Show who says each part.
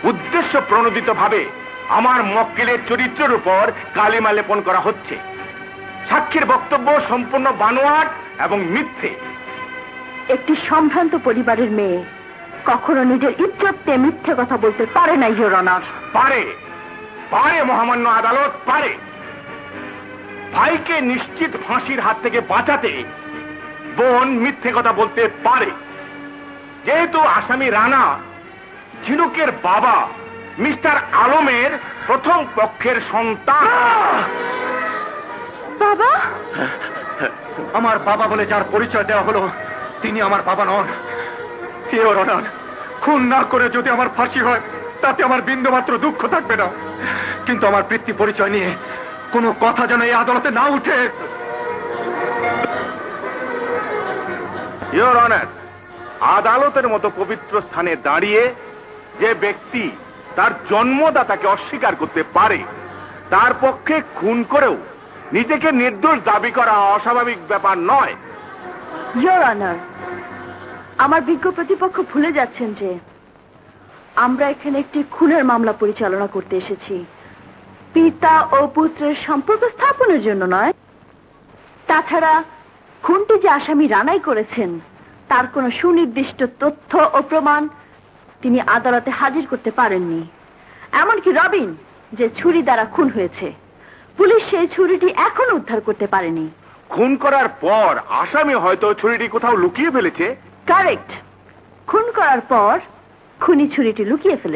Speaker 1: উদ্দেশ্য প্রণোদিতভাবে আমার মক্কেলের চরিত্রের উপর কালিমা লেপন করা হচ্ছে। সাক্ষীর বক্তব্য সম্পূর্ণ বানোয়াট এবং মিথ্যে।
Speaker 2: একটি সম্ভ্রান্ত পরিবারের মেয়ে কখনো নিজের ইজ্জত নিয়ে মিথ্যে কথা বলতে পারে না, ইওর অনার।
Speaker 1: পারে, পারে মহামান্য আদালত পারে। ভাইকে নিশ্চিত ফাঁসির হাত থেকে বাঁচাতে বোন মিথ্যে কথা বলতে পারে। যেহেতু আসামি রানা ঝিনুকের বাবা মিস্টার আলমের প্রথম পক্ষের সন্তান।
Speaker 2: বাবা,
Speaker 1: আমার বাবা বলে যার পরিচয় দেওয়া হলো তিনি আমার বাবা নন। ইওর অনার, খুন না করে যদি আমার ফাঁসি হয় তাতে আমার বিন্দুমাত্র দুঃখ থাকবে না, কিন্তু আমার পিতৃ পরিচয় নিয়ে কোনো কথা যেন এই আদালতে না উঠে। ইওর অনার, আদালতের মতো পবিত্র স্থানে দাঁড়িয়ে যে ব্যক্তি তার জন্মদাতাকে অস্বীকার করতে পারে তার পক্ষে খুন করেও নিজেকে নির্দোষ দাবি করা অস্বাভাবিক ব্যাপার নয়।
Speaker 2: ইওর অনার, আমার বিজ্ঞ প্রতিপক্ষ ভুলে যাচ্ছেন যে আমরা এখানে একটি খুনের মামলা পরিচালনা করতে এসেছি, পিতা ও পুত্রের সম্পর্ক স্থাপনের জন্য নয়। তাছাড়া খুনটি যে আসামি রানাই করেছেন তার কোনো সুনির্দিষ্ট তথ্য ও প্রমাণ তিনি আদালতে হাজির করতে পারেননি। এমনকি রবিন যে ছুরি দ্বারা খুন হয়েছে, পুলিশ সেই ছুরিটি এখনো উদ্ধার করতে পারেনি।
Speaker 1: খুন করার পর আসামি হয়তো ছুরিটি কোথাও লুকিয়ে ফেলেছে।
Speaker 2: কারেক্ট, খুন করার পর খুনি ছুরিটি লুকিয়ে ফেলে